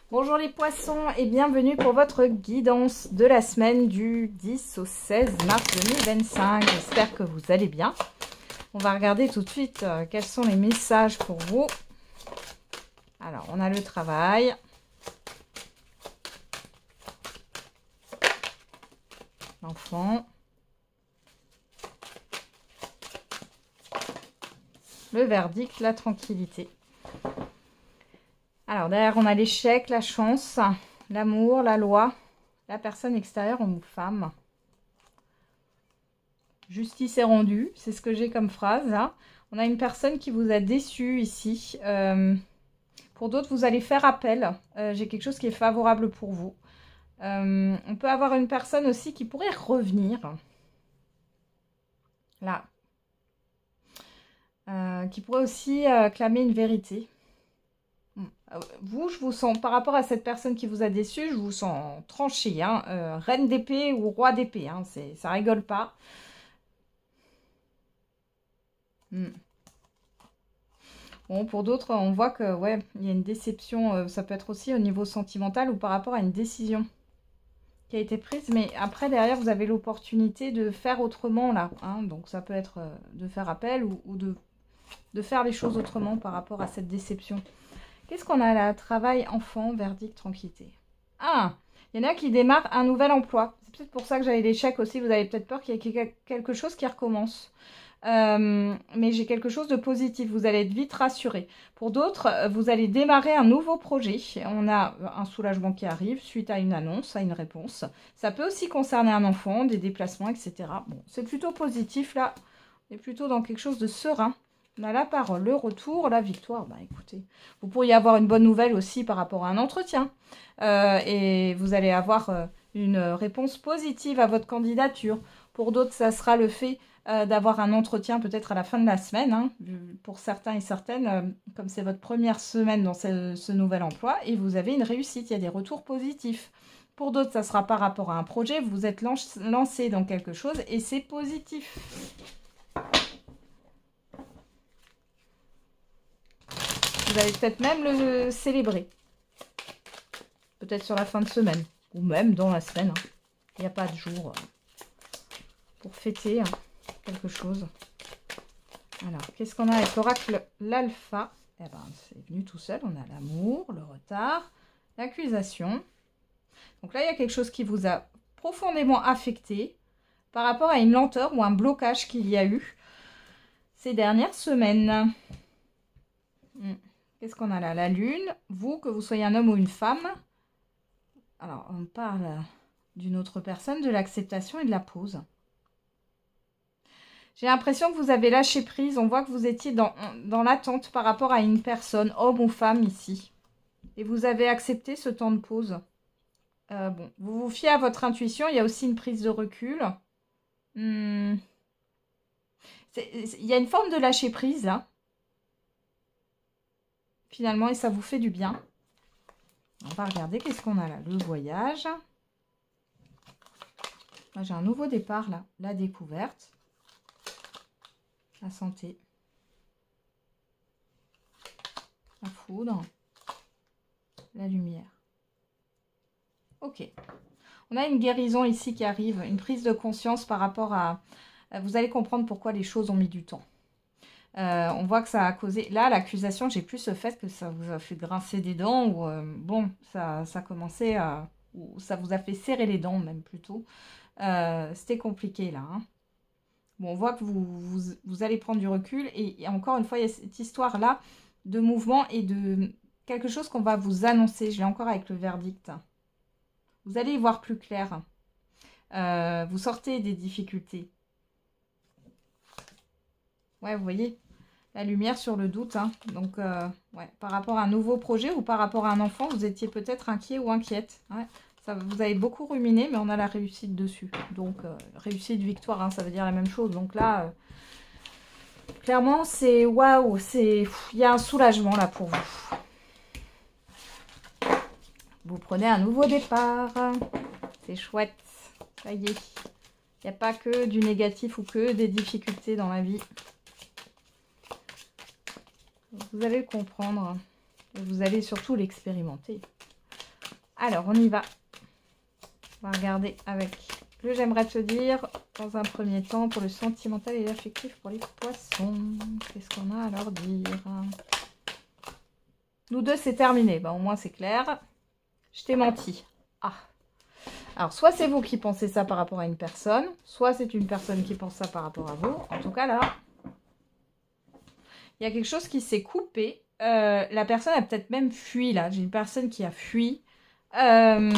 Bonjour les poissons et bienvenue pour votre guidance de la semaine du 10 au 16 mars 2025. J'espère que vous allez bien. On va regarder tout de suite quels sont les messages pour vous. Alors, on a le travail. L'enfant. Le verdict, la tranquillité. Alors, derrière, on a l'échec, la chance, l'amour, la loi, la personne extérieure, homme ou femme. Justice est rendue, c'est ce que j'ai comme phrase. Là. On a une personne qui vous a déçu ici. Pour d'autres, vous allez faire appel. J'ai quelque chose qui est favorable pour vous. On peut avoir une personne aussi qui pourrait revenir. Là. Qui pourrait aussi clamer une vérité. Vous, je vous sens, par rapport à cette personne qui vous a déçu, je vous sens tranché. Hein, reine d'épée ou roi d'épée. Hein, ça rigole pas. Bon, pour d'autres, on voit que ouais, il y a une déception. Ça peut être aussi au niveau sentimental ou par rapport à une décision qui a été prise. Mais après, derrière, vous avez l'opportunité de faire autrement là. Hein, donc, ça peut être de faire appel ou de faire les choses autrement par rapport à cette déception. Qu'est-ce qu'on a là? Travail, enfant, verdict, tranquillité. Ah, il y en a qui démarrent un nouvel emploi. C'est peut-être pour ça que j'avais l'échec aussi. Vous avez peut-être peur qu'il y ait quelque chose qui recommence. Mais j'ai quelque chose de positif. Vous allez être vite rassuré. Pour d'autres, vous allez démarrer un nouveau projet. On a un soulagement qui arrive suite à une annonce, à une réponse. Ça peut aussi concerner un enfant, des déplacements, etc. Bon, c'est plutôt positif là. On est plutôt dans quelque chose de serein. On a la parole, le retour, la victoire. Bah écoutez, vous pourriez avoir une bonne nouvelle aussi par rapport à un entretien. Et vous allez avoir une réponse positive à votre candidature. Pour d'autres, ça sera le fait d'avoir un entretien peut-être à la fin de la semaine. Hein, pour certains et certaines, comme c'est votre première semaine dans ce nouvel emploi, et vous avez une réussite, il y a des retours positifs. Pour d'autres, ça sera par rapport à un projet, vous êtes lancé dans quelque chose et c'est positif. Vous allez peut-être même le célébrer. Peut-être sur la fin de semaine. Ou même dans la semaine. Hein. Il n'y a pas de jour pour fêter quelque chose. Alors, qu'est-ce qu'on a avec l'oracle l'alpha? Eh ben, c'est venu tout seul. On a l'amour, le retard, l'accusation. Donc là, il y a quelque chose qui vous a profondément affecté par rapport à une lenteur ou un blocage qu'il y a eu ces dernières semaines. Qu'est-ce qu'on a là? La lune, vous, que vous soyez un homme ou une femme. Alors, on parle d'une autre personne, de l'acceptation et de la pause. J'ai l'impression que vous avez lâché prise. On voit que vous étiez dans l'attente par rapport à une personne, homme ou femme ici. Et vous avez accepté ce temps de pause. Bon, vous vous fiez à votre intuition. Il y a aussi une prise de recul. Il y a une forme de lâcher prise là. Finalement, et ça vous fait du bien. On va regarder qu'est-ce qu'on a là. Le voyage. Moi, j'ai un nouveau départ là. La découverte. La santé. La foudre. La lumière. Ok. On a une guérison ici qui arrive. Une prise de conscience par rapport à... Vous allez comprendre pourquoi les choses ont mis du temps. On voit que ça a causé... Là, l'accusation, j'ai plus ce fait que ça vous a fait grincer des dents ou... bon, ça a commencé à... Ou ça vous a fait serrer les dents, même plutôt. C'était compliqué, là. Hein. Bon, on voit que vous allez prendre du recul. Et encore une fois, il y a cette histoire-là de mouvement et de quelque chose qu'on va vous annoncer. Je l'ai encore avec le verdict. Vous allez y voir plus clair. Vous sortez des difficultés. Ouais, vous voyez la lumière sur le doute. Hein. Donc, ouais, par rapport à un nouveau projet ou par rapport à un enfant, vous étiez peut-être inquiet ou inquiète. Ouais. Ça, vous avez beaucoup ruminé, mais on a la réussite dessus. Donc, réussite, victoire, hein, ça veut dire la même chose. Donc là, clairement, c'est waouh. Il y a un soulagement là pour vous. Vous prenez un nouveau départ. C'est chouette. Ça y est. Il n'y a pas que du négatif ou que des difficultés dans la vie. Vous allez le comprendre. Et vous allez surtout l'expérimenter. Alors, on y va. On va regarder avec le j'aimerais te dire dans un premier temps pour le sentimental et l'affectif pour les poissons. Qu'est-ce qu'on a à leur dire? Nous deux, c'est terminé. Bah, au moins, c'est clair. Je t'ai menti. Ah. Alors, soit c'est vous qui pensez ça par rapport à une personne, soit c'est une personne qui pense ça par rapport à vous. En tout cas, là, il y a quelque chose qui s'est coupé. La personne a peut-être même fui, là. J'ai une personne qui a fui. Parce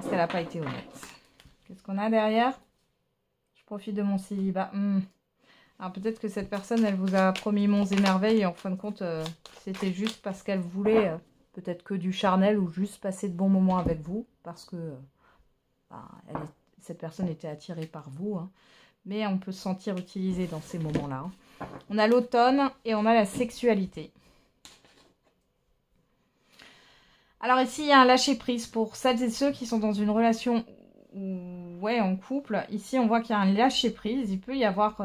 qu'elle n'a pas été honnête. Qu'est-ce qu'on a derrière? Je profite de mon célibat. Alors peut-être que cette personne, elle vous a promis monts et merveilles et en fin de compte, c'était juste parce qu'elle voulait peut-être que du charnel ou juste passer de bons moments avec vous. Parce que cette personne était attirée par vous. Hein. Mais on peut se sentir utilisé dans ces moments-là. Hein. On a l'automne et on a la sexualité. Alors ici, il y a un lâcher-prise pour celles et ceux qui sont dans une relation en couple. Ici, on voit qu'il y a un lâcher-prise. Il peut y avoir...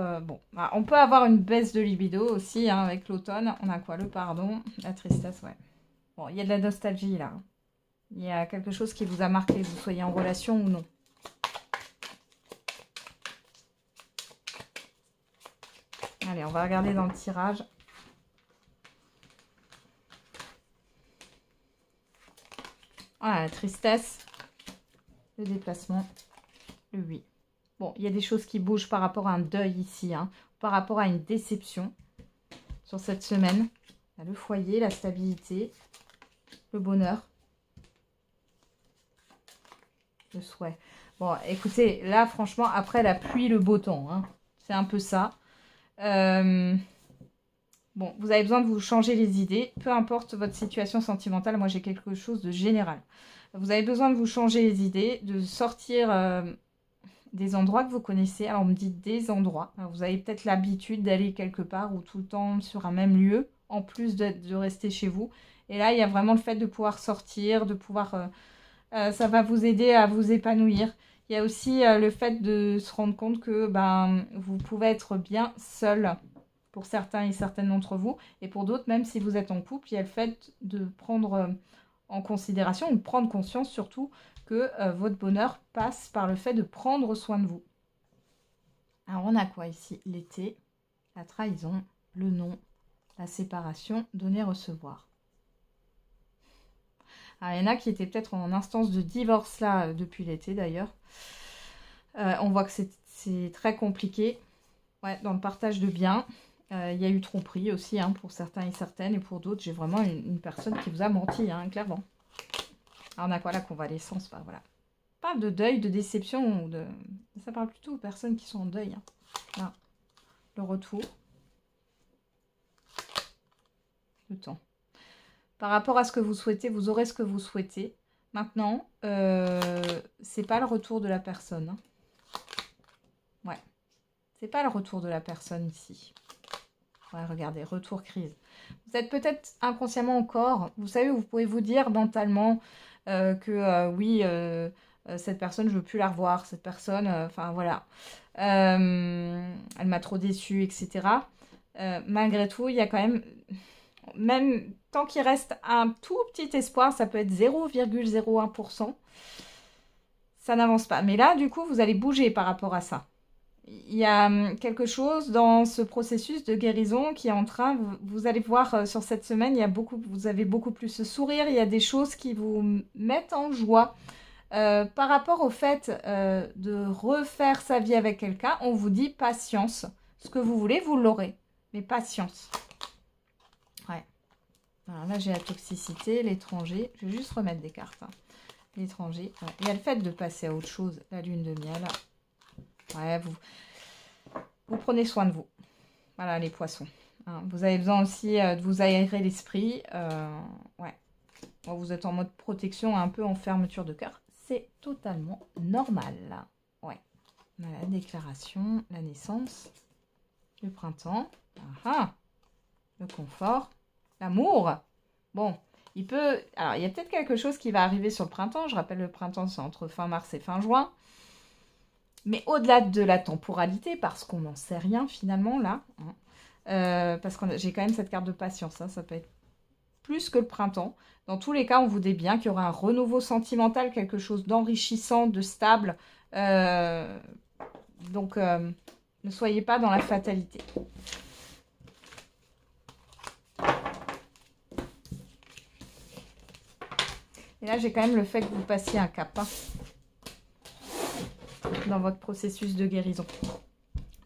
on peut avoir une baisse de libido aussi hein, avec l'automne. On a quoi? Le pardon, la tristesse, ouais. Bon, il y a de la nostalgie là. Il y a quelque chose qui vous a marqué, que vous soyez en relation ou non. Allez, on va regarder dans le tirage. Voilà, la tristesse, le déplacement, le oui. Bon, il y a des choses qui bougent par rapport à un deuil ici, hein, par rapport à une déception sur cette semaine. Le foyer, la stabilité, le bonheur, le souhait. Bon, écoutez, là, franchement, après la pluie, le beau temps, hein, c'est un peu ça. Bon, vous avez besoin de vous changer les idées, peu importe votre situation sentimentale. Moi, j'ai quelque chose de général. Vous avez besoin de vous changer les idées, de sortir des endroits que vous connaissez. Alors, on me dit des endroits. Alors, vous avez peut-être l'habitude d'aller quelque part ou tout le temps sur un même lieu, en plus de rester chez vous. Et là, il y a vraiment le fait de pouvoir sortir, de pouvoir... ça va vous aider à vous épanouir. Il y a aussi le fait de se rendre compte que vous pouvez être bien seul pour certains et certaines d'entre vous. Et pour d'autres, même si vous êtes en couple, il y a le fait de prendre en considération, ou de prendre conscience surtout, que votre bonheur passe par le fait de prendre soin de vous. Alors, on a quoi ici? L'été, la trahison, le non, la séparation, donner, recevoir. Alors, il y en a qui étaient peut-être en instance de divorce là, depuis l'été d'ailleurs. On voit que c'est très compliqué dans le partage de biens. Il y a eu tromperie aussi hein, pour certains et certaines. Et pour d'autres, j'ai vraiment une personne qui vous a menti, hein, clairement. Alors, on a quoi? La convalescence, voilà. On parle de deuil, de déception. Ça parle plutôt aux personnes qui sont en deuil. Hein. Là. Le retour. Le temps. Par rapport à ce que vous souhaitez, vous aurez ce que vous souhaitez. Maintenant, c'est pas le retour de la personne. Hein. Ouais. C'est pas le retour de la personne ici. Ouais, regardez, retour crise. Vous êtes peut-être inconsciemment encore, vous savez, vous pouvez vous dire mentalement que oui, cette personne, je veux plus la revoir, cette personne, enfin voilà, elle m'a trop déçue, etc. Malgré tout, il y a quand même tant qu'il reste un tout petit espoir, ça peut être 0,01%, ça n'avance pas. Mais là, du coup, vous allez bouger par rapport à ça. Il y a quelque chose dans ce processus de guérison qui est en train, vous allez voir sur cette semaine, vous avez beaucoup plus ce sourire, il y a des choses qui vous mettent en joie. Par rapport au fait de refaire sa vie avec quelqu'un, on vous dit patience. Ce que vous voulez, vous l'aurez. Mais patience. Ouais. Alors là, j'ai la toxicité, l'étranger. Je vais juste remettre des cartes. Hein. L'étranger. Ouais. Il y a le fait de passer à autre chose, la lune de miel. Ouais, vous prenez soin de vous. Voilà, les poissons. Hein, vous avez besoin aussi de vous aérer l'esprit. Ouais. Bon, vous êtes en mode protection, un peu en fermeture de cœur. C'est totalement normal. Ouais. On a la déclaration, la naissance, le printemps. Le confort, l'amour. Bon, alors, il y a peut-être quelque chose qui va arriver sur le printemps. Je rappelle, le printemps, c'est entre fin mars et fin juin. Mais au-delà de la temporalité, parce qu'on n'en sait rien finalement là, hein, parce que j'ai quand même cette carte de patience, hein, ça peut être plus que le printemps. Dans tous les cas, on vous dit bien qu'il y aura un renouveau sentimental, quelque chose d'enrichissant, de stable. Donc, ne soyez pas dans la fatalité. Et là, j'ai quand même le fait que vous passiez un cap dans votre processus de guérison.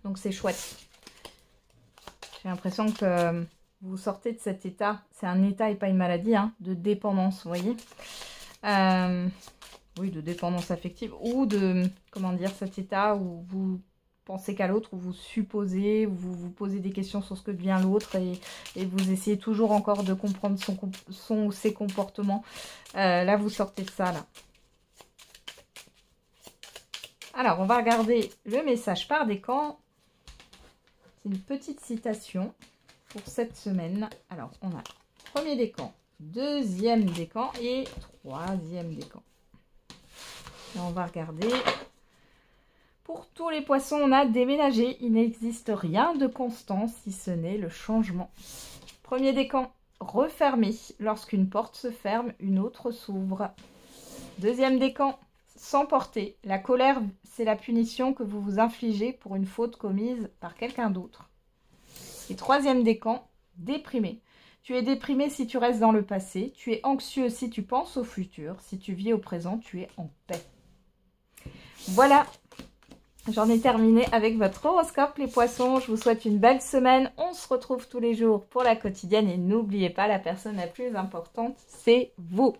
Donc, c'est chouette. J'ai l'impression que vous sortez de cet état. C'est un état et pas une maladie, hein, de dépendance, vous voyez. Oui, de dépendance affective. Ou de, comment dire, cet état où vous pensez qu'à l'autre, où vous supposez, où vous vous posez des questions sur ce que devient l'autre et vous essayez toujours encore de comprendre son ou ses comportements. Là, vous sortez de ça, là. Alors, on va regarder le message par décan. C'est une petite citation pour cette semaine. Alors, on a premier décan, deuxième décan et troisième décan. Et on va regarder. Pour tous les poissons, on a déménagé. Il n'existe rien de constant si ce n'est le changement. Premier décan, refermer. Lorsqu'une porte se ferme, une autre s'ouvre. Deuxième décan, s'emporter. La colère, c'est la punition que vous vous infligez pour une faute commise par quelqu'un d'autre. Et troisième décan, déprimé. Tu es déprimé si tu restes dans le passé. Tu es anxieux si tu penses au futur. Si tu vis au présent, tu es en paix. Voilà. J'en ai terminé avec votre horoscope, les poissons. Je vous souhaite une belle semaine. On se retrouve tous les jours pour la quotidienne. Et n'oubliez pas, la personne la plus importante, c'est vous.